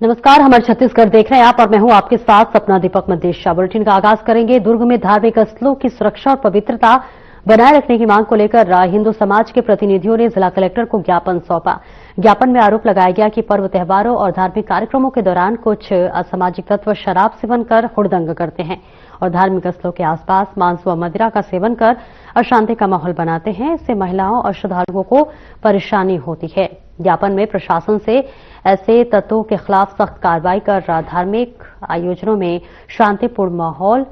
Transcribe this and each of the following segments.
नमस्कार, हमारे छत्तीसगढ़ देख रहे हैं आप और मैं हूं आपके साथ सपना दीपक मदेशिया। बुलेटिन का आगाज करेंगे। दुर्ग में धार्मिक स्थलों की सुरक्षा और पवित्रता बनाए रखने की मांग को लेकर हिंदू समाज के प्रतिनिधियों ने जिला कलेक्टर को ज्ञापन सौंपा। ज्ञापन में आरोप लगाया गया कि पर्व त्योहारों और धार्मिक कार्यक्रमों के दौरान कुछ असामाजिक तत्व शराब सेवन कर हुड़दंग करते हैं और धार्मिक स्थलों के आसपास मांस व मदिरा का सेवन कर अशांति का माहौल बनाते हैं। इससे महिलाओं और श्रद्धालुओं को परेशानी होती है। ज्ञापन में प्रशासन से ऐसे तत्वों के खिलाफ सख्त कार्रवाई कर धार्मिक आयोजनों में शांतिपूर्ण माहौल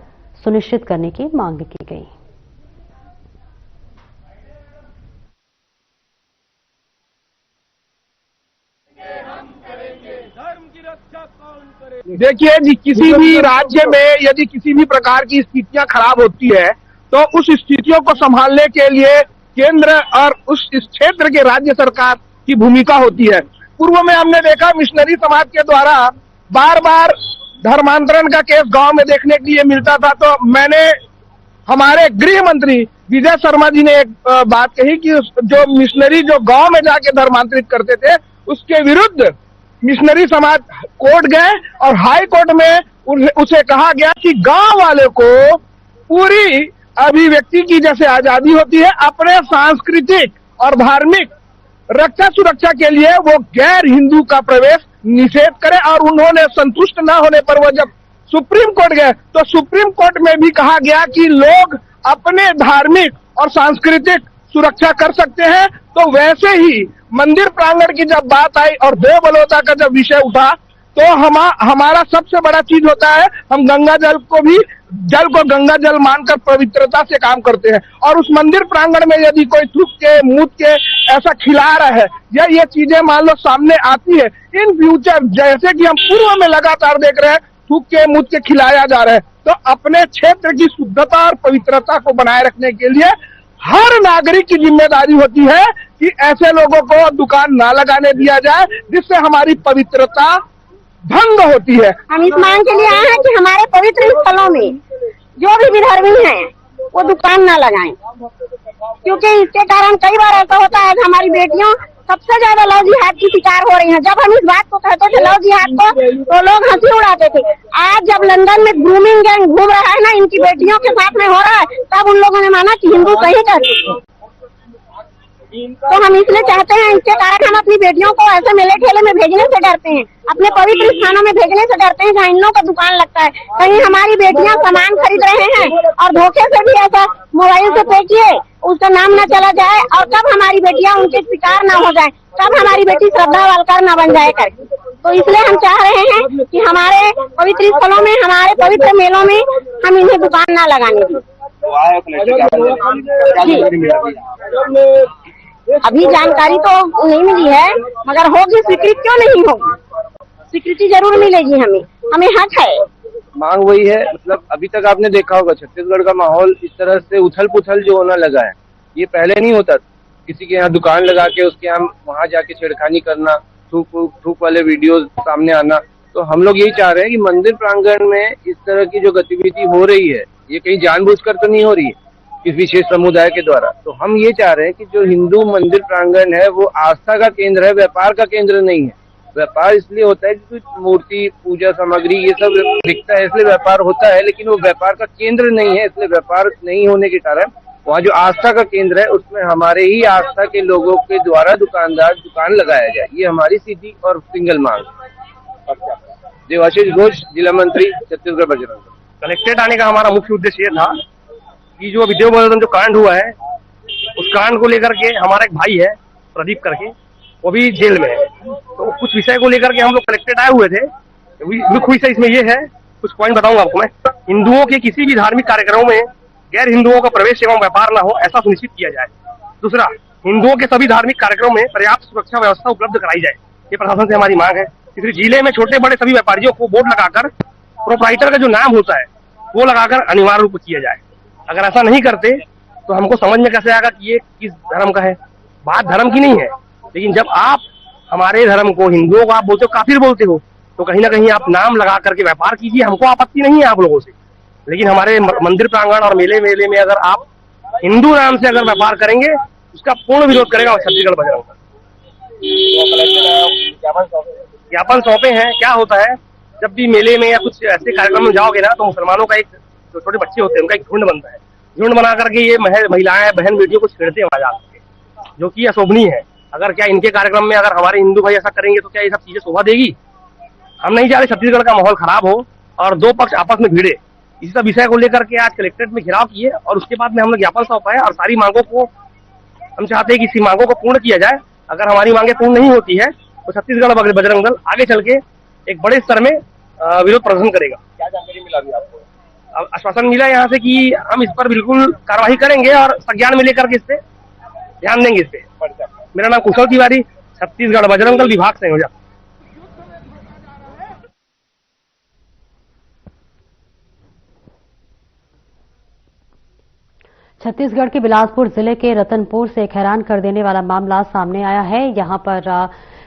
सुनिश्चित करने की मांग की गई। देखिए जी, किसी भी राज्य में यदि किसी भी प्रकार की स्थितियां खराब होती है तो उस स्थितियों को संभालने के लिए केंद्र और उस क्षेत्र के राज्य सरकार की भूमिका होती है। पूर्व में हमने देखा मिशनरी समाज के द्वारा बार बार धर्मांतरण का केस गांव में देखने के लिए मिलता था, तो मैंने हमारे गृह मंत्री विजय शर्मा जी ने एक बात कही कि जो मिशनरी जो गांव में जाके धर्मांतरित करते थे उसके विरुद्ध मिशनरी समाज कोर्ट गए और हाई कोर्ट में उसे कहा गया कि गांव वाले को पूरी अभिव्यक्ति की जैसे आजादी होती है, अपने सांस्कृतिक और धार्मिक रक्षा सुरक्षा के लिए वो गैर हिंदू का प्रवेश निषेध करे। और उन्होंने संतुष्ट न होने पर वो जब सुप्रीम कोर्ट गए तो सुप्रीम कोर्ट में भी कहा गया कि लोग अपने धार्मिक और सांस्कृतिक सुरक्षा कर सकते हैं। तो वैसे ही मंदिर प्रांगण की जब बात आई और देव बलौदा का जब विषय उठा तो हमारा सबसे बड़ा चीज होता है, हम गंगा जल को गंगा जल मानकर पवित्रता से काम करते हैं। और उस मंदिर प्रांगण में यदि कोई थूक के मूत के ऐसा खिला रहा है या ये चीजें मान लो सामने आती है, इन फ्यूचर जैसे कि हम पूर्व में लगातार देख रहे हैं थूक के मूत के खिलाया जा रहा है, तो अपने क्षेत्र की शुद्धता और पवित्रता को बनाए रखने के लिए हर नागरिक की जिम्मेदारी होती है कि ऐसे लोगों को दुकान ना लगाने दिया जाए जिससे हमारी पवित्रता भंग होती है। हम इस मांग के लिए आए हैं कि हमारे पवित्र स्थलों में जो भी विधर्मी हैं वो दुकान ना लगाएं, क्योंकि इसके कारण कई बार ऐसा होता है कि हमारी बेटियों सबसे ज्यादा लव जिहाद की शिकार हो रही हैं। जब हम इस बात को कहते थे लव जिहाद को तो लोग हंसी उड़ाते थे। आज जब लंदन में ग्रूमिंग गैंग घूम रहा है ना, इनकी बेटियों के साथ में हो रहा है, तब उन लोगों ने माना कि हिंदू सही कहते। तो हम इसलिए चाहते हैं, इसके कारण हम अपनी बेटियों को ऐसे मेले ठेले में भेजने से डरते हैं, अपने पवित्र स्थानों में भेजने से डरते हैं जहाँ इन लोगों का दुकान लगता है। कहीं हमारी बेटियां सामान खरीद रहे हैं और धोखे से भी ऐसा मोबाइल से पे किए उसका नाम न चला जाए और तब हमारी बेटियां उनके शिकार न हो जाए, तब हमारी बेटी श्रद्धा वालकर न बन जाए करके। तो इसलिए हम चाह रहे हैं कि हमारे पवित्र स्थलों में, हमारे पवित्र मेलों में हम इन्हें दुकान न लगाने दें। अभी जानकारी तो नहीं मिली है, मगर होगी स्वीकृति क्यों नहीं होगी, स्वीकृति जरूर मिलेगी। हमें हक है। मांग वही है, मतलब अभी तक आपने देखा होगा छत्तीसगढ़ का माहौल इस तरह से उथल पुथल जो होना लगा है, ये पहले नहीं होता। किसी के यहाँ दुकान लगा के उसके यहाँ वहाँ जाके छेड़खानी करना, थूक वाले वीडियोस सामने आना। तो हम लोग यही चाह रहे हैं कि मंदिर प्रांगण में इस तरह की जो गतिविधि हो रही है ये कहीं जानबूझकर तो नहीं हो रही है किस विशेष समुदाय के द्वारा। तो हम ये चाह रहे हैं कि जो हिंदू मंदिर प्रांगण है वो आस्था का केंद्र है, व्यापार का केंद्र नहीं है। व्यापार इसलिए होता है कि मूर्ति, पूजा सामग्री ये सब बिकता है, इसलिए व्यापार होता है, लेकिन वो व्यापार का केंद्र नहीं है। इसलिए व्यापार नहीं होने के कारण वहाँ जो आस्था का केंद्र है उसमें हमारे ही आस्था के लोगों के द्वारा दुकानदार दुकान लगाया जाए, ये हमारी सीधी और सिंगल मांग। देवाशीष घोष, जिला मंत्री, छत्तीसगढ़ बजरंग दल। कलेक्ट्रेट आने का हमारा मुख्य उद्देश्य ये था कि जो विद्या बलौदा जो कांड हुआ है उस कांड को लेकर के हमारा एक भाई है प्रदीप करके, वो भी जेल में है। तो कुछ विषय को लेकर के हम लोग कलेक्ट्रेट आए हुए थे। मुख्य विषय इसमें ये है, कुछ पॉइंट बताऊंगा आपको मैं। हिंदुओं के किसी भी धार्मिक कार्यक्रमों में गैर हिंदुओं का प्रवेश एवं व्यापार न हो, ऐसा सुनिश्चित किया जाए। दूसरा, हिंदुओं के सभी धार्मिक कार्यक्रमों में पर्याप्त सुरक्षा व्यवस्था उपलब्ध कराई जाए, ये प्रशासन से हमारी मांग है। तीसरी, जिले में छोटे बड़े सभी व्यापारियों को बोर्ड लगाकर प्रोप्राइटर का जो नाम होता है वो लगाकर अनिवार्य रूप से किया जाए। अगर ऐसा नहीं करते तो हमको समझ में कैसे आएगा कि ये किस धर्म का है। बात धर्म की नहीं है, लेकिन जब आप हमारे धर्म को, हिंदुओं को आप बोलते हो काफिर बोलते हो, तो कहीं ना कहीं आप नाम लगा करके व्यापार कीजिए, हमको आपत्ति नहीं है आप लोगों से। लेकिन हमारे मंदिर प्रांगण और मेले में अगर आप हिंदू नाम से अगर व्यापार करेंगे उसका पूर्ण विरोध करेगा छत्तीसगढ़ बजरंग दल। ज्ञापन सौंपे हैं। क्या होता है, जब भी मेले में या कुछ ऐसे कार्यक्रम में जाओगे ना, तो मुसलमानों का एक जो छोटे बच्चे होते हैं उनका एक झुंड बनता है। झुंड बना करके ये महिलाएं बहन बेटियों को छेड़ते हैं वहां जाकर, जो कि अशोभनीय है। अगर क्या इनके कार्यक्रम में अगर हमारे हिंदू भाई ऐसा करेंगे तो क्या ये सब चीजें शोभा देगी? हम नहीं चाह रहे छत्तीसगढ़ का माहौल खराब हो और दो पक्ष आपस में भिड़े। इसी सब विषय को लेकर के आज कलेक्ट्रेट में घेराव किए और उसके बाद में हम लोग ज्ञापन सौंपा है और सारी मांगों को हम चाहते हैं कि इसी मांगों को पूर्ण किया जाए। अगर हमारी मांगे पूर्ण नहीं होती है तो छत्तीसगढ़ बजरंग दल आगे चल के एक बड़े स्तर में विरोध प्रदर्शन करेगा। क्या जानकारी मिला अभी आपको? आश्वासन मिला यहाँ से कि हम इस पर बिल्कुल कार्रवाई करेंगे और संज्ञान में लेकर के इस पे ध्यान देंगे। इस पे मेरा नाम कुशल तिवारी, छत्तीसगढ़ बजरंग दल विभाग संयोजक। छत्तीसगढ़ के बिलासपुर जिले के रतनपुर से एक हैरान कर देने वाला मामला सामने आया है। यहां पर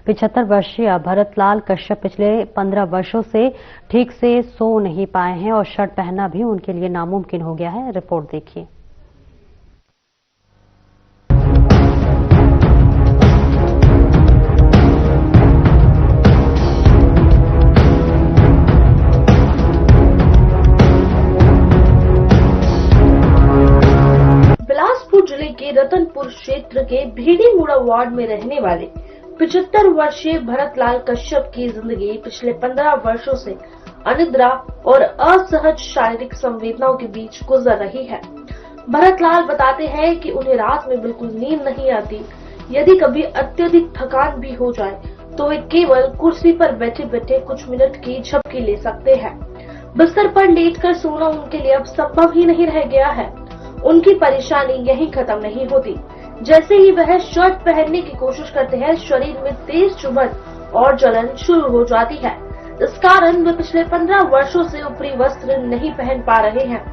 75 वर्षीय भरतलाल कश्यप पिछले 15 वर्षों से ठीक से सो नहीं पाए हैं और शर्ट पहनना भी उनके लिए नामुमकिन हो गया है। रिपोर्ट देखिए। जिले के रतनपुर क्षेत्र के भेड़ीमुड़ा वार्ड में रहने वाले 75 वर्षीय भरतलाल कश्यप की जिंदगी पिछले 15 वर्षों से अनिद्रा और असहज शारीरिक संवेदनाओं के बीच गुजर रही है। भरतलाल बताते हैं कि उन्हें रात में बिल्कुल नींद नहीं आती। यदि कभी अत्यधिक थकान भी हो जाए तो वे केवल कुर्सी पर बैठे बैठे कुछ मिनट की झपकी ले सकते हैं। बिस्तर पर लेटकर सोना उनके लिए अब संभव ही नहीं रह गया है। उनकी परेशानी यहीं खत्म नहीं होती। जैसे ही वह शर्ट पहनने की कोशिश करते हैं, शरीर में तेज चुभन और जलन शुरू हो जाती है। इस कारण वे पिछले 15 वर्षों से ऊपरी वस्त्र नहीं पहन पा रहे हैं।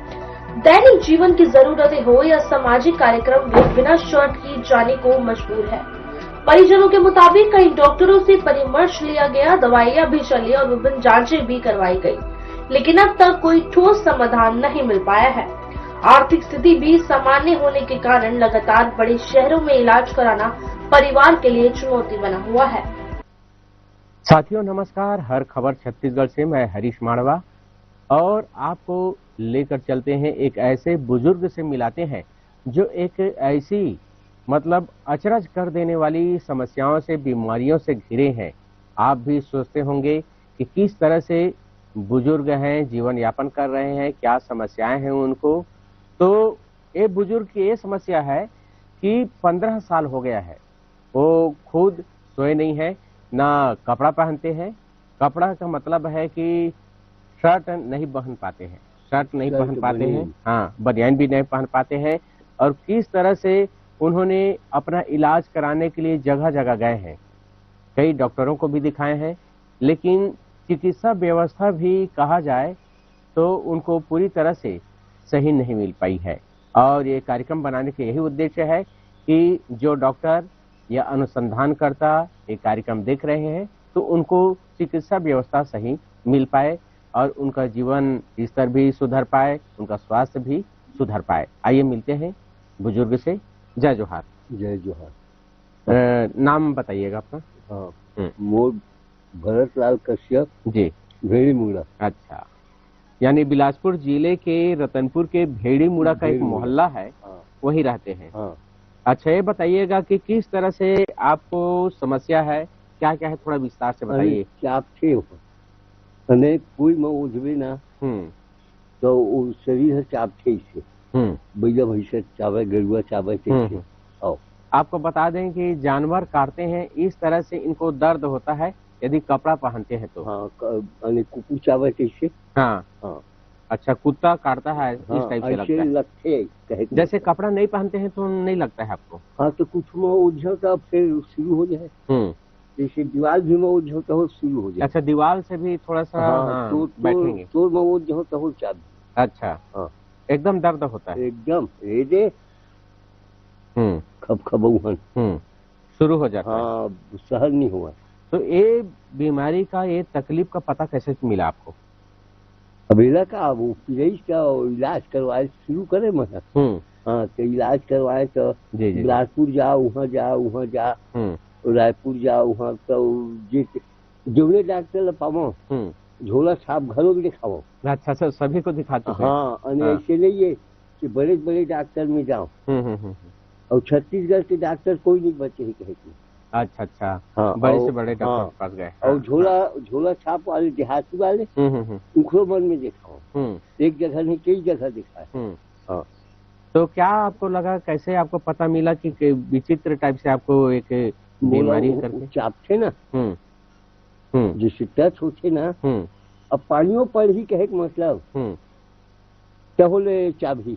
दैनिक जीवन की जरूरतें हो या सामाजिक कार्यक्रम, वे बिना शर्ट की जाने को मजबूर है। परिजनों के मुताबिक कई डॉक्टरों से परामर्श लिया गया, दवाइयां भी चली और विभिन्न जांचें भी करवाई गई, लेकिन अब तक कोई ठोस समाधान नहीं मिल पाया है। आर्थिक स्थिति भी सामान्य होने के कारण लगातार बड़े शहरों में इलाज कराना परिवार के लिए चुनौती बना हुआ है। साथियों नमस्कार, हर खबर छत्तीसगढ़ से मैं हरीश माड़वा और आपको लेकर चलते हैं एक ऐसे बुजुर्ग से मिलाते हैं जो एक ऐसी अचरज कर देने वाली समस्याओं से, बीमारियों से घिरे हैं। आप भी सोचते होंगे कि किस तरह से बुजुर्ग हैं, जीवन यापन कर रहे हैं, क्या समस्याएं हैं उनको। तो ये बुजुर्ग की ये समस्या है कि 15 साल हो गया है, वो खुद सोए नहीं है, ना कपड़ा पहनते हैं। कपड़ा का मतलब है कि शर्ट नहीं पहन पाते हैं, शर्ट नहीं पहन पाते हैं, हाँ बनियान भी नहीं पहन पाते हैं। और किस तरह से उन्होंने अपना इलाज कराने के लिए जगह जगह गए हैं, कई डॉक्टरों को भी दिखाए हैं, लेकिन चिकित्सा व्यवस्था भी कहा जाए तो उनको पूरी तरह से सही नहीं मिल पाई है। और ये कार्यक्रम बनाने का यही उद्देश्य है कि जो डॉक्टर या अनुसंधानकर्ता ये कार्यक्रम देख रहे हैं तो उनको चिकित्सा व्यवस्था सही मिल पाए और उनका जीवन स्तर भी सुधर पाए, उनका स्वास्थ्य भी सुधर पाए। आइए मिलते हैं बुजुर्ग से। जय जोहार। जय जोहार। नाम बताइएगा आपका? हाँ, मोर भरतलाल कश्यप जी, भेड़ीमुड़ा। अच्छा, यानी बिलासपुर जिले के रतनपुर के भेड़ीमुड़ा का एक मोहल्ला है, वही रहते हैं। हाँ। अच्छा, ये बताइएगा कि किस तरह से आपको समस्या है, क्या क्या है, थोड़ा विस्तार से बताइए। चाप थे અને કોઈ માં ઉજવે ના તો શરીર ચાપ થઈ છે, બીજા ભૈंसा चावे, गरुआ चावे છે। आपको बता दें कि जानवर काटते हैं इस तरह से इनको दर्द होता है यदि कपड़ा पहनते हैं तो। हाँ, कुकुर चावे છે। हाँ हाँ। अच्छा, कुत्ता काटता है इस टाइप से लगता है। जैसे कपड़ा नहीं पहनते हैं तो नहीं लगता है आपको? हाँ, तो कुछ में उलझता फिर शुरू हो जाए, जैसे दीवार भी में उलझता हो शुरू हो जाए। अच्छा, दीवार से भी थोड़ा सा बैठेंगे तो में उलझता हो चाप। अच्छा, हाँ, एकदम दर्द होता है, एकदम रेडे खबखबाहट शुरू हो जाता है। हाँ, सहन नहीं हुआ। तो ये बीमारी का, ये तकलीफ का पता कैसे मिला आपको? अबेला का वो पीड़ाई का इलाज करवाए शुरू करे मैं। हाँ, तो इलाज करवाए तो बिलासपुर जाओ, वहाँ जा, रायपुर जाओ, वहाँ तो जोने डॉक्टर ला पावो झोला छाप घरों भी दिखाओ। अच्छा अच्छा, सभी को दिखाते हैं। हाँ, ऐसे नहीं है कि बड़े बड़े डॉक्टर में जाओ। और छत्तीसगढ़ के डॉक्टर कोई नहीं बचे ही कहते। अच्छा अच्छा, हाँ, बड़े से बड़े डॉक्टर के पास गए। और झोला छाप वाले देहाती वाले उखड़ो मन में दिखाओ। एक जगह नहीं कई जगह दिखाए। हाँ। तो क्या आपको लगा, कैसे आपको पता मिला कि विचित्र टाइप से आपको एक बीमारी करके चाप थे ना, जिससे टच होते ना, अब पानियों पर ही कहे मतलब क्या बोले चाबी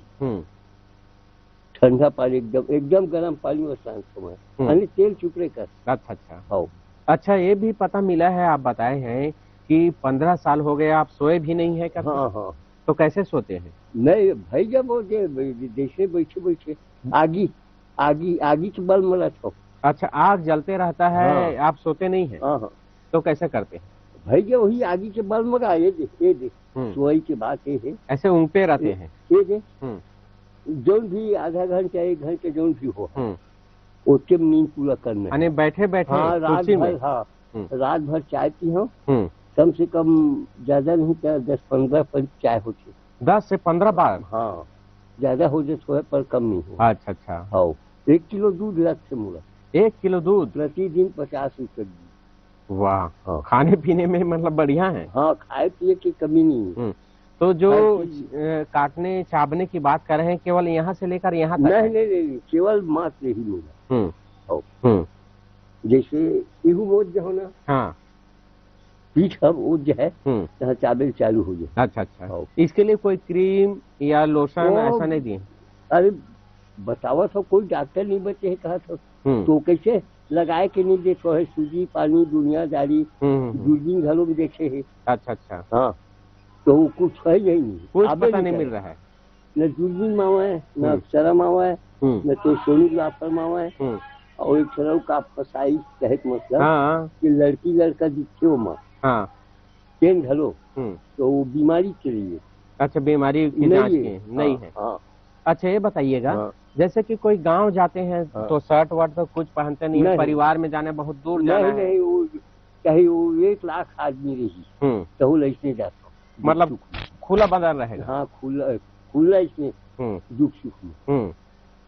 ठंडा पानी एकदम गर्म पानी में स्नान समय यानी तेल चुपड़े कर। अच्छा अच्छा। अच्छा, ये भी पता मिला है, आप बताए हैं कि 15 साल हो गए आप सोए भी नहीं है करके। हाँ। तो कैसे सोते हैं? नहीं भाई, जब वो देशे बैठे बैठे आगी के बल मला छो। अच्छा, आग जलते रहता है। हाँ। आप सोते नहीं है? हाँ। तो कैसे करते हैं भाई? जब वही आगी के बल मगा ये देख सोई की बात है। ऐसे ऊँगते रहते हैं? ये देख जौन भी आधा घंटा 1 घंटे जौन भी हो उसके नींद पूरा करना है। बैठे बैठे कुर्सी में? रात भर चाय पी हो, कम से कम ज्यादा नहीं तो 10-15 पर चाय होती। 10 से 15 बार? हाँ, ज्यादा हो जाए सोए पर कम नहीं हो। अच्छा अच्छा। हाँ, 1 किलो दूध लग से मुड़ा। 1 किलो दूध प्रतिदिन 50 रुपए। वाह। हाँ। खाने पीने में मतलब बढ़िया है। हाँ, खाए पिए की कमी नहीं है। तो जो काटने चाबने की बात कर रहे हैं, केवल यहाँ से लेकर यहाँ तक? नहीं, केवल मात्र ही मिला। जैसे इहू मोज जो हो ना, हाँ, पीठ अब वो जो है यहाँ चाबेल चालू हो जाए। अच्छा अच्छा। इसके लिए कोई क्रीम या लोशन ऐसा नहीं दिए? अरे बतावा तो कोई डॉक्टर नहीं बचे है कहा तो कैसे लगाए के नहीं देखो है, सूजी पानी दुनियादारी दूरबीन घरों में देखे है। अच्छा अच्छा। हाँ, तो कुछ है यही नहीं, कुछ पता नहीं मिल रहा है। न दूरबीन मावा है, न अक्षरा मावा है, न तो सोनू जाफर मावा है। और एक तरह का फसाई कहे मतलब कि लड़की लड़का दिखे हो माँ चेन घलो तो वो बीमारी के लिए। अच्छा, बीमारी की जांच नहीं है। अच्छा, ये बताइएगा, जैसे कि कोई गांव जाते हैं तो शर्ट वर्ट तो कुछ पहनते नहीं, परिवार में जाने बहुत दूर जाना है। नहीं, वो चाहे वो 1 लाख आदमी रही तो वो ऐसे जाता, मतलब खुला बदन रहेगा। हाँ, खुला इसमें दुख सुख में।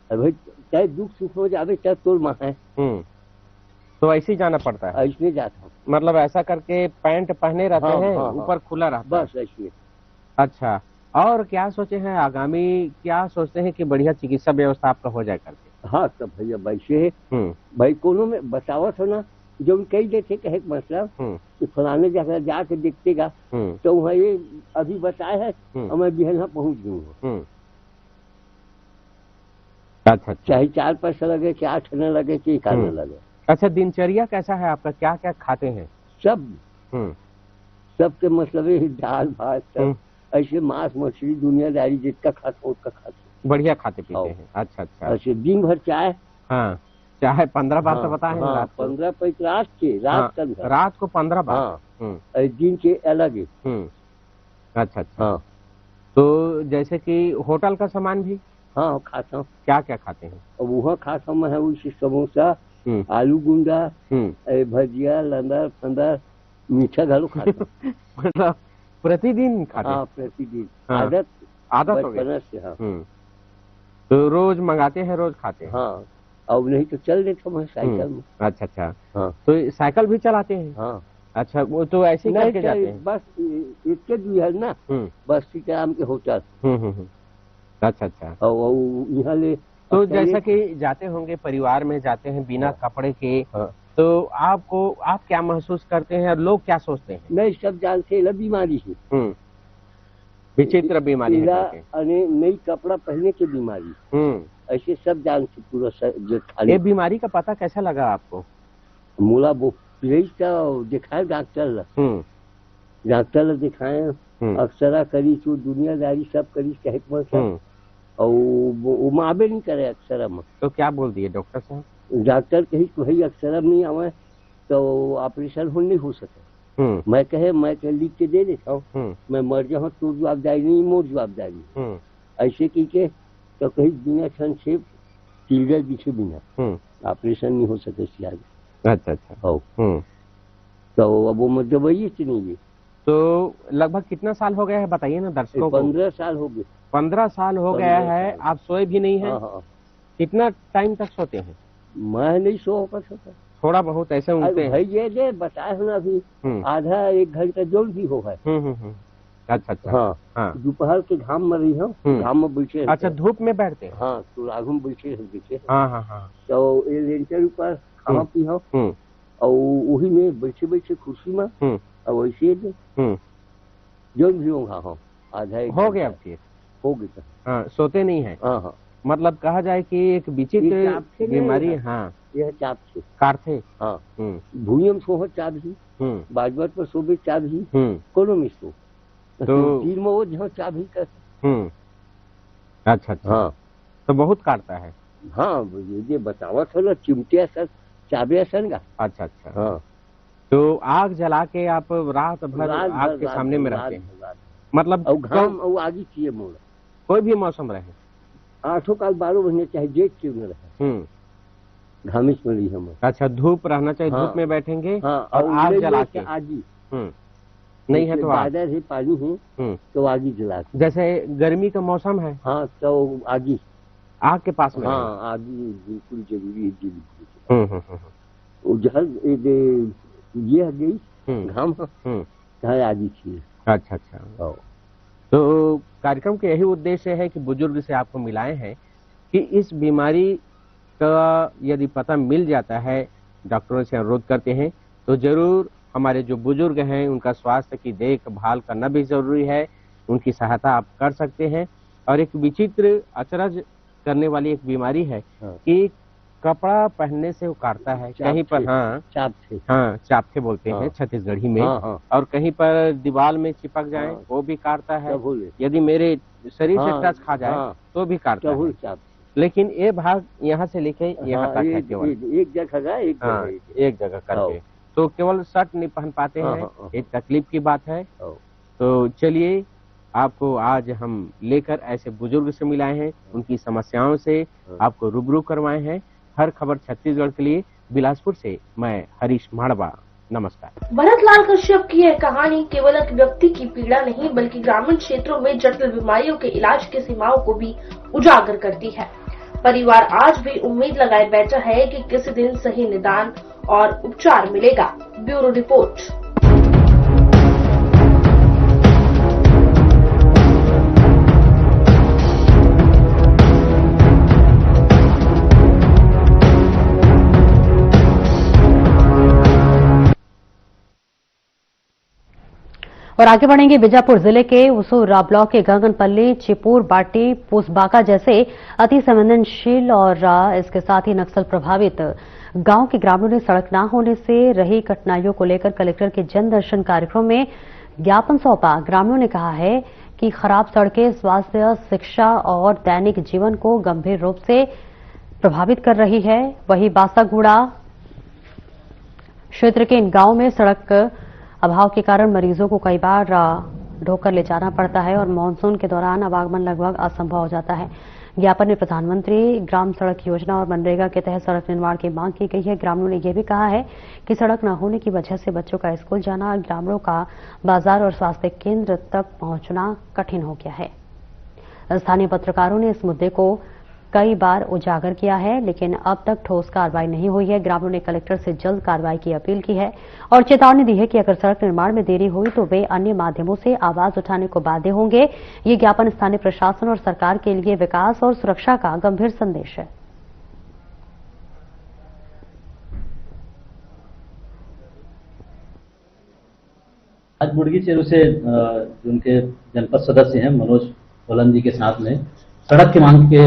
भाई चाहे दुख सुख हो जावे चाहे तोर माँ है तो ऐसे ही जाना पड़ता है। ऐसे जाता हूँ, मतलब ऐसा करके पैंट पहने रहते हैं, ऊपर खुला रहता है, बस ऐसे। अच्छा, और क्या सोचे हैं आगामी, क्या सोचते हैं कि बढ़िया चिकित्सा व्यवस्था आपका हो जाए करके? हाँ, सब भैया वैसे है भाई, कोनो में बतावत हो ना, जो कई देते कहे मतलब कि फलाने जगह जाके देखतेगा तो वहाँ ये अभी बताए है और मैं बिहार पहुँच दूंगा। अच्छा, चाहे 4 पैसा लगे, 8 आना लगे, 1 आना लगे। अच्छा, दिनचर्या कैसा है आपका, क्या क्या खाते हैं? सबके मतलब दाल भात सब ऐसे मांस मछली दुनियादारी जितना खाते उतना खाते, बढ़िया खाते पीते हैं। अच्छा अच्छा। ऐसे दिन भर चाय। हाँ, चाहे 15 बार तो बताए हैं। हाँ, 15 पैसे रात को 15 बार। दिन के अलग है। अच्छा अच्छा। तो जैसे कि होटल का सामान भी? हाँ, खाता हूँ। क्या क्या खाते हैं? अब वहाँ खाता मैं उसी समोसा, आलू गुंडा, भजिया, लंदर फंदर, मीठा घालू खाता। मतलब प्रतिदिन खाते? हाँ, प्रतिदिन। आदत हो गई से। हाँ, तो रोज मंगाते हैं, रोज खाते हैं? हाँ, अब नहीं तो चल देता मैं साइकिल में। अच्छा अच्छा। तो साइकिल भी चलाते हैं? हाँ। अच्छा, वो तो ऐसे ही करके जाते हैं? बस इसके भी है ना, बस सीताराम के होटल। अच्छा अच्छा। और यहाँ ले तो जैसा कि जाते होंगे, परिवार में जाते हैं बिना कपड़े के, तो आप क्या महसूस करते हैं और लोग क्या सोचते हैं? नहीं, सब जानते हैं बीमारी है, विचित्र बीमारी है, नई कपड़ा पहनने की बीमारी, ऐसे सब जानते पूरा। ये बीमारी का पता कैसा लगा आपको? मूला वो दिखाए डॉक्टर ला दिखाए, अक्सरा करी तो दुनियादारी सब करी कहे और वो माबे नहीं करे अक्सरा में। तो क्या बोल दिए डॉक्टर साहब? डॉक्टर कही तो भाई अक्सरा नहीं आवे तो ऑपरेशन हो नहीं हो सके। मैं कहे लिख के दे देता हूँ, मैं मर जाऊँ तो जवाबदारी नहीं, मोर जवाबदारी। ऐसे की के तो कहीं बिना क्षण से चिल्डर दिखे बिना ऑपरेशन नहीं हो सके। अच्छा अच्छा। तो अब वो मैं दवाई से नहीं ली। तो लगभग कितना साल हो गया है बताइए ना दर्शकों को। 15 साल हो गए। 15 साल हो गया है, आप सोए भी नहीं है? हाँ। कितना टाइम तक सोते हैं? मैं नहीं सो सकता, थोड़ा बहुत ऐसे उठते हैं? भाई ये दे बताए ना अभी आधा 1 घंटा जो भी हो है। अच्छा। हाँ। दोपहर के घाम में रही हूँ, घाम में बैठे। अच्छा, धूप में बैठते हैं? हाँ, तो आगू में बैठे हैं। हाँ। तो ये लेंटर ऊपर खाना पी हो और वही में बैठे कुर्सी में और वैसे जो भी हो आधा हो गया फिर हो गया। हाँ, सोते नहीं है? हाँ। मतलब कहा जाए कि एक विचित्र बीमारी। हाँ, यह चाप से कारथे। हाँ। भूयम सोह चाप ही बाजवत पर सोबे चाप ही कोनो में सो तो तीन में वो जो चाप ही कर। अच्छा। हाँ, तो बहुत काटता है। हाँ, ये बतावा था ना चिमटिया सर चाबे सर का। अच्छा। हाँ। तो आग जला के आप रात भर आग के सामने में रहते हैं? मतलब घाम और आगे चाहिए मोड़ कोई भी मौसम रहे? 8 काल 12 महीने चाहे जेठ क्यों न रहे, घामिश में रही हम। अच्छा, धूप रहना चाहिए। हाँ। धूप में बैठेंगे। हाँ, और आग जला के आगी नहीं है तो बादल है पानी है तो आगी जला के। जैसे गर्मी का मौसम है। हाँ, तो आगी आग के पास में। हाँ, आगी बिल्कुल जरूरी है। वो जहर ये गई घाम चाहे आगी चाहिए। अच्छा। तो कार्यक्रम का यही उद्देश्य है कि बुजुर्ग से आपको मिलाए हैं कि इस बीमारी का यदि पता मिल जाता है, डॉक्टरों से अनुरोध करते हैं तो जरूर हमारे जो बुजुर्ग हैं उनका स्वास्थ्य की देखभाल करना भी जरूरी है। उनकी सहायता आप कर सकते हैं। और एक विचित्र अचरज करने वाली एक बीमारी है कि कपड़ा पहनने से वो काटता है कहीं पर। चापथे बोलते हैं छत्तीसगढ़ी में। और कहीं पर दीवार में चिपक जाए वो भी काटता है। यदि मेरे शरीर से टच खा जाए तो भी काटता है। लेकिन ये भाग यहाँ से लेके यहाँ तक है केवल एक जगह करके, तो केवल शर्ट नहीं पहन पाते हैं। एक तकलीफ की बात है। तो चलिए, आपको आज हम लेकर ऐसे बुजुर्ग से मिलाए हैं, उनकी समस्याओं से आपको रूबरू करवाए हैं। हर खबर छत्तीसगढ़ के लिए बिलासपुर से मैं हरीश माड़वा, नमस्कार। भरत लाल कश्यप की यह कहानी केवल एक व्यक्ति की पीड़ा नहीं बल्कि ग्रामीण क्षेत्रों में जटिल बीमारियों के इलाज की सीमाओं को भी उजागर करती है। परिवार आज भी उम्मीद लगाए बैठा है कि किसी दिन सही निदान और उपचार मिलेगा। Bureau report. और आगे बढ़ेंगे। बीजापुर जिले के उसूरा ब्लॉक के गगनपल्ली, चिपूर, बाटी, पोसबाका जैसे अति संवेदनशील और इसके साथ ही नक्सल प्रभावित गांव के ग्रामीणों ने सड़क न होने से रही कठिनाइयों को लेकर कलेक्टर के जन दर्शन कार्यक्रम में ज्ञापन सौंपा। ग्रामीणों ने कहा है कि खराब सड़कें स्वास्थ्य, शिक्षा और दैनिक जीवन को गंभीर रूप से प्रभावित कर रही है। वहीं बासागुड़ा क्षेत्र के इन गांवों में सड़क अभाव के कारण मरीजों को कई बार ढोकर ले जाना पड़ता है और मानसून के दौरान आवागमन लगभग असंभव हो जाता है। ज्ञापन में प्रधानमंत्री ग्राम सड़क योजना और मनरेगा के तहत सड़क निर्माण की मांग की गई है। ग्रामीणों ने यह भी कहा है कि सड़क न होने की वजह से बच्चों का स्कूल जाना, ग्रामीणों का बाजार और स्वास्थ्य केंद्र तक पहुंचना कठिन हो गया है। स्थानीय पत्रकारों ने इस मुद्दे को कई बार उजागर किया है, लेकिन अब तक ठोस कार्रवाई नहीं हुई है। ग्रामीणों ने कलेक्टर से जल्द कार्रवाई की अपील की है और चेतावनी दी है कि अगर सड़क निर्माण में देरी हुई तो वे अन्य माध्यमों से आवाज उठाने को बाध्य होंगे। ये ज्ञापन स्थानीय प्रशासन और सरकार के लिए विकास और सुरक्षा का गंभीर संदेश है। आज बुड़गीचेरू से उनके जनपद सदस्य हैं मनोज सोलन जी के साथ में सड़क की मांग के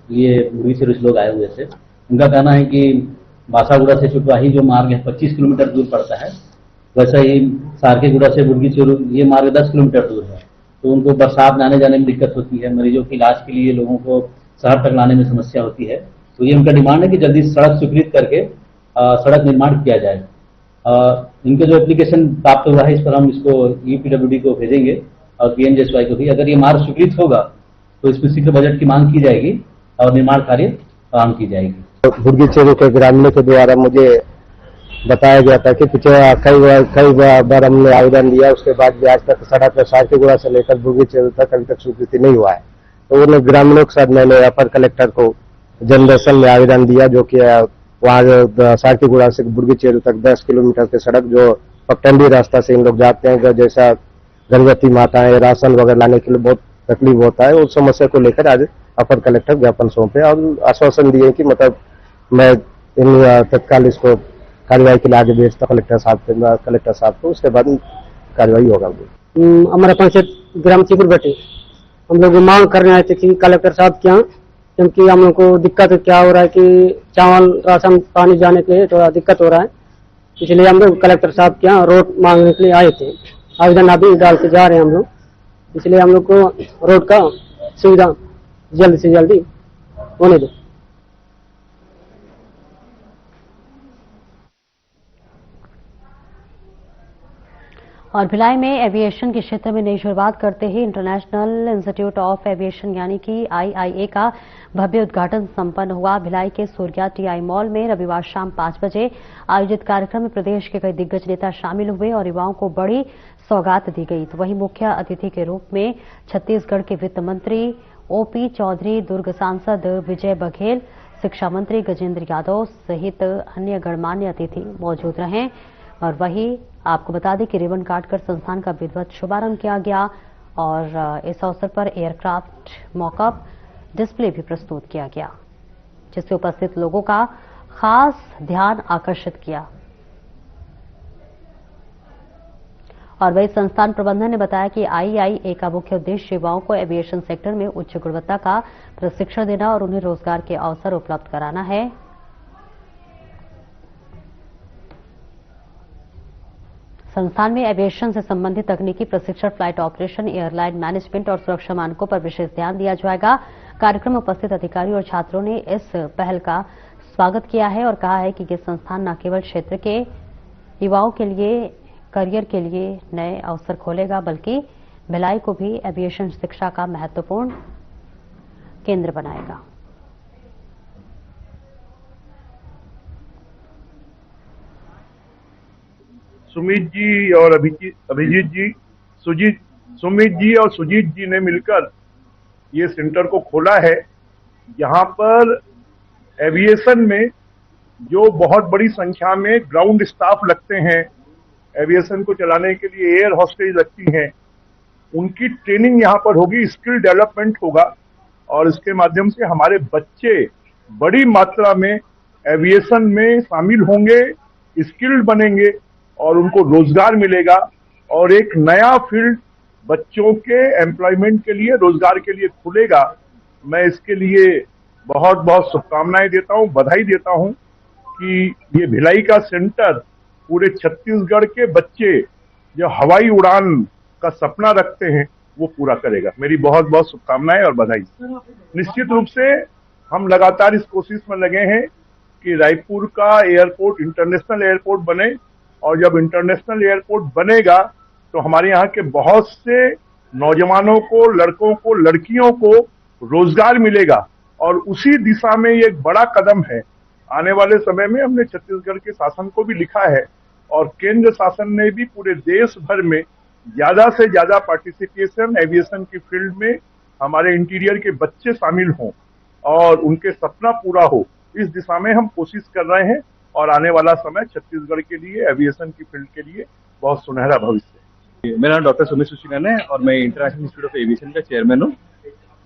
लिए बुड़गीचेरू से लोग आए हुए थे। उनका कहना है कि बासागुड़ा से चुटवाही जो मार्ग है 25 किलोमीटर दूर पड़ता है, वैसा ही सारकेगुड़ा से बुड़गीचेरू ये मार्ग 10 किलोमीटर दूर है। तो उनको बरसात में आने जाने में दिक्कत होती है, मरीजों के इलाज के लिए लोगों को शहर तक लाने में समस्या होती है। तो ये उनका डिमांड है कि जल्दी सड़क स्वीकृत करके सड़क निर्माण किया जाए। इनका जो एप्लीकेशन प्राप्त हुआ है इस पर हम इसको ईपीडब्ल्यूडी को भेजेंगे और पीएमजेएसवाई को भी। अगर ये मार्ग स्वीकृत होगा तो इसमें शीघ्र बजट की मांग की जाएगी और निर्माण कार्य प्रारंभ की जाएगी। बुड़गीचेरू के ग्रामीणों के द्वारा मुझे बताया गया था कि पिछले कई बार हमने आवेदन दिया, उसके बाद भी आज तक सड़क सारथीगुड़ा से लेकर बुर्गी चेरू तक अभी तक स्वीकृति नहीं हुआ है। तो उन्हें ग्रामीणों के साथ मैंने अपर कलेक्टर को जनदर्शन में आवेदन दिया, जो कि वहाँ सारथीगुड़ा से बुर्गी चेरू तक 10 किलोमीटर की सड़क जो पगडंडी रास्ता से इन लोग जाते हैं, जैसा गर्भवती माताएं राशन वगैरह लाने के लिए बहुत तकलीफ होता है, उस समस्या को लेकर आज अपर कलेक्टर ज्ञापन सौंपे और आश्वासन दिए कि मतलब मैं इन तत्काल इसको कार्यवाही के लिए आगे भेजता कलेक्टर साहब को, उसके बाद कार्यवाही होगा। हमारे पंचायत ग्राम चिकुरबटी हम लोग मांग करने आए थे कि कलेक्टर साहब क्या, क्योंकि हम लोग को दिक्कत क्या हो रहा है कि चावल राशन पानी जाने के लिए थोड़ा दिक्कत हो रहा है, इसलिए हम लोग कलेक्टर साहब क्या रोड मांगने के लिए आए थे। आवेदन अभी डाल के जा रहे हैं हम लोग, इसलिए हम लोग को रोड का सुविधा जल्द से जल्दी होने दो। और भिलाई में एविएशन के क्षेत्र में नई शुरुआत करते ही इंटरनेशनल इंस्टीट्यूट ऑफ एविएशन यानी कि IIA का भव्य उद्घाटन संपन्न हुआ। भिलाई के सूर्या TI मॉल में रविवार शाम 5 बजे आयोजित कार्यक्रम में प्रदेश के कई दिग्गज नेता शामिल हुए और युवाओं को बड़ी सौगात दी गई। तो वहीं मुख्य अतिथि के रूप में छत्तीसगढ़ के वित्त मंत्री OP चौधरी, दुर्ग सांसद विजय बघेल, शिक्षा मंत्री गजेंद्र यादव सहित अन्य गणमान्य अतिथि मौजूद रहे। और वहीं आपको बता दें कि रिबन काटकर संस्थान का विधिवत शुभारंभ किया गया और इस अवसर पर एयरक्राफ्ट मॉकअप डिस्प्ले भी प्रस्तुत किया गया, जिससे उपस्थित लोगों का खास ध्यान आकर्षित किया। और वही संस्थान प्रबंधन ने बताया कि IIA का मुख्य उद्देश्य युवाओं को एविएशन सेक्टर में उच्च गुणवत्ता का प्रशिक्षण देना और उन्हें रोजगार के अवसर उपलब्ध कराना है। संस्थान में एविएशन से संबंधित तकनीकी प्रशिक्षण, फ्लाइट ऑपरेशन, एयरलाइन मैनेजमेंट और सुरक्षा मानकों पर विशेष ध्यान दिया जाएगा। कार्यक्रम में उपस्थित अधिकारियों और छात्रों ने इस पहल का स्वागत किया है और कहा है कि ये संस्थान न केवल क्षेत्र के युवाओं के लिए करियर के लिए नए अवसर खोलेगा, बल्कि भिलाई को भी एविएशन शिक्षा का महत्वपूर्ण केंद्र बनाएगा। सुमित जी और अभिजीत जी, सुमित जी और सुजीत जी ने मिलकर ये सेंटर को खोला है। यहाँ पर एविएशन में जो बहुत बड़ी संख्या में ग्राउंड स्टाफ लगते हैं, एविएशन को चलाने के लिए एयर हॉस्टेज लगती हैं, उनकी ट्रेनिंग यहाँ पर होगी, स्किल डेवलपमेंट होगा और इसके माध्यम से हमारे बच्चे बड़ी मात्रा में एविएशन में शामिल होंगे, स्किल्ड बनेंगे और उनको रोजगार मिलेगा और एक नया फील्ड बच्चों के एम्प्लॉयमेंट के लिए, रोजगार के लिए खुलेगा। मैं इसके लिए बहुत बहुत शुभकामनाएं देता हूं, बधाई देता हूं कि ये भिलाई का सेंटर पूरे छत्तीसगढ़ के बच्चे जो हवाई उड़ान का सपना रखते हैं वो पूरा करेगा। मेरी बहुत बहुत शुभकामनाएं और बधाई। निश्चित रूप से हम लगातार इस कोशिश में लगे हैं कि रायपुर का एयरपोर्ट इंटरनेशनल एयरपोर्ट बने और जब इंटरनेशनल एयरपोर्ट बनेगा तो हमारे यहाँ के बहुत से नौजवानों को, लड़कों को, लड़कियों को रोजगार मिलेगा और उसी दिशा में ये एक बड़ा कदम है। आने वाले समय में हमने छत्तीसगढ़ के शासन को भी लिखा है और केंद्र शासन ने भी पूरे देश भर में ज्यादा से ज्यादा पार्टिसिपेशन एविएशन की फील्ड में हमारे इंटीरियर के बच्चे शामिल हों और उनके सपना पूरा हो, इस दिशा में हम कोशिश कर रहे हैं और आने वाला समय छत्तीसगढ़ के लिए एविएशन की फील्ड के लिए बहुत सुनहरा भविष्य है। मेरा नाम डॉक्टर सुमित सुशीलन है और मैं इंटरनेशनल इंस्टीट्यूट ऑफ एविएशन का चेयरमैन हूँ।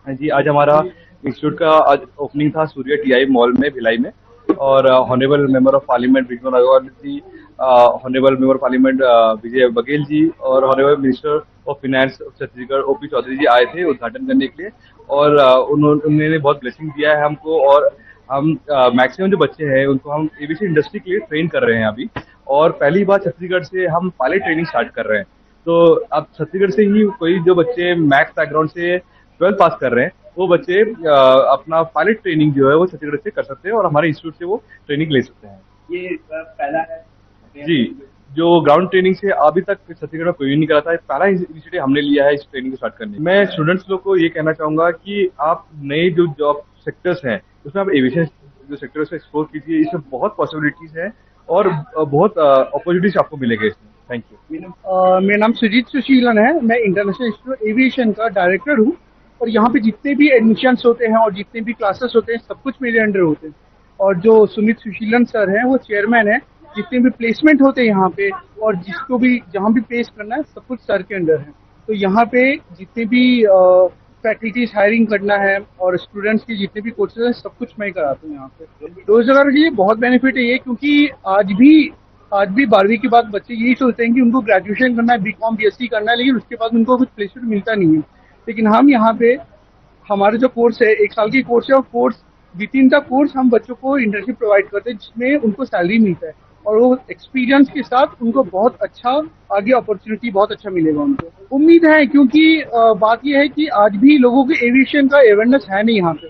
जी, आज हमारा इंस्टीट्यूट का आज ओपनिंग था सूर्या TI मॉल में भिलाई में और honourable member of parliament Vijay Agrawal ji, honourable member of parliament Vijay Baghel ji और honourable minister of finance Chhattisgarh OP Choudhary ji आए थे उद्घाटन करने के लिए और उन्होंने बहुत ब्लेसिंग दिया है हमको और हम मैक्सिमम जो बच्चे हैं उनको हम एविएशन इंडस्ट्री के लिए ट्रेन कर रहे हैं अभी और पहली बार छत्तीसगढ़ से हम पायलट ट्रेनिंग स्टार्ट कर रहे हैं। तो अब छत्तीसगढ़ से ही कोई जो बच्चे मैथ्स बैकग्राउंड से 12th पास कर रहे हैं वो बच्चे अपना पायलट ट्रेनिंग जो है वो छत्तीसगढ़ से कर सकते हैं और हमारे इंस्टीट्यूट से वो ट्रेनिंग ले सकते हैं। ये पहला है जी, जो ग्राउंड ट्रेनिंग से अभी तक छत्तीसगढ़ में कोई नहीं करा था, पहला इनिशिएटिव हमने लिया है इस ट्रेनिंग को स्टार्ट करने। मैं स्टूडेंट्स लोग को ये कहना चाहूंगा कि आप नए जो जॉब सेक्टर्स हैं उसमें आप एविएशन जो सेक्टर है उसको एक्सप्लोर कीजिए, इसमें बहुत पॉसिबिलिटीज है और बहुत अपॉर्चुनिटीज आपको मिलेंगे इसमें। Thank you. मेरा नाम सुजीत सुशीलन है। मैं इंटरनेशनल इंस्टीट्यूट ऑफ एविएशन का डायरेक्टर हूँ और यहाँ पे जितने भी एडमिशन्स होते हैं और जितने भी क्लासेस होते हैं सब कुछ मेरे अंडर होते हैं। और जो सुमित सुशीलन सर हैं वो चेयरमैन है। जितने भी प्लेसमेंट होते हैं यहाँ पे और जिसको भी जहाँ भी प्लेस करना है सब कुछ सर के अंडर है। तो यहाँ पे जितने भी फैकल्टीज हायरिंग करना है और स्टूडेंट्स की जितने भी कोर्सेज हैं सब कुछ मैं कराता हूँ यहाँ पे। रोजगार के लिए बहुत बेनिफिट है ये, क्योंकि आज भी 12वीं के बाद बच्चे यही सोचते हैं कि उनको ग्रेजुएशन करना है, बीकॉम बीएससी करना है, लेकिन उसके बाद उनको कुछ प्लेसमेंट मिलता नहीं है। लेकिन हम यहाँ पे हमारे जो कोर्स है 1 साल की कोर्स है और course with in the course हम बच्चों को इंटर्नशिप प्रोवाइड करते हैं जिसमें उनको सैलरी मिलता है और वो एक्सपीरियंस के साथ उनको बहुत अच्छा आगे अपॉर्चुनिटी बहुत अच्छा मिलेगा उनको। उम्मीद है, क्योंकि बात यह है कि आज भी लोगों को एविएशन का अवेयरनेस है नहीं यहाँ पे।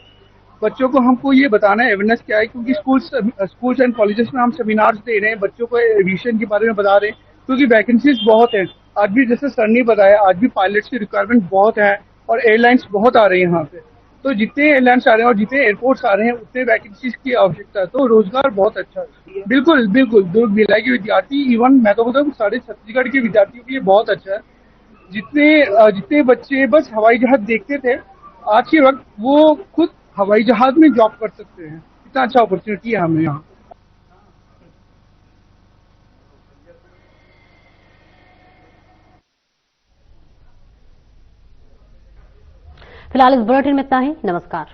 बच्चों को हमको ये बताना है अवेयरनेस क्या है, क्योंकि स्कूल्स एंड कॉलेजेस में हम सेमिनार्स दे रहे हैं, बच्चों को एविएशन के बारे में बता रहे हैं, क्योंकि वैकेंसीज बहुत हैं। आज भी जैसे सर ने बताया आज भी पायलट्स की रिक्वायरमेंट बहुत है और एयरलाइंस बहुत आ रही है यहाँ पे। तो जितने एयरलाइंस आ रहे हैं और जितने एयरपोर्ट्स आ रहे हैं उतने वैकेंसीज की आवश्यकता है। तो रोजगार बहुत अच्छा है। बिल्कुल बिल्कुल, दुर्ग भिलाई के विद्यार्थी, इवन मैं तो बोलता हूँ सारे छत्तीसगढ़ के विद्यार्थियों के लिए बहुत अच्छा है। जितने बच्चे बस हवाई जहाज देखते थे, आज के वक्त वो खुद हवाई जहाज में जॉब कर सकते हैं। इतना अच्छा अपॉर्चुनिटी है हमें यहाँ। फिलहाल इस बुलेटिन में इतना ही। नमस्कार।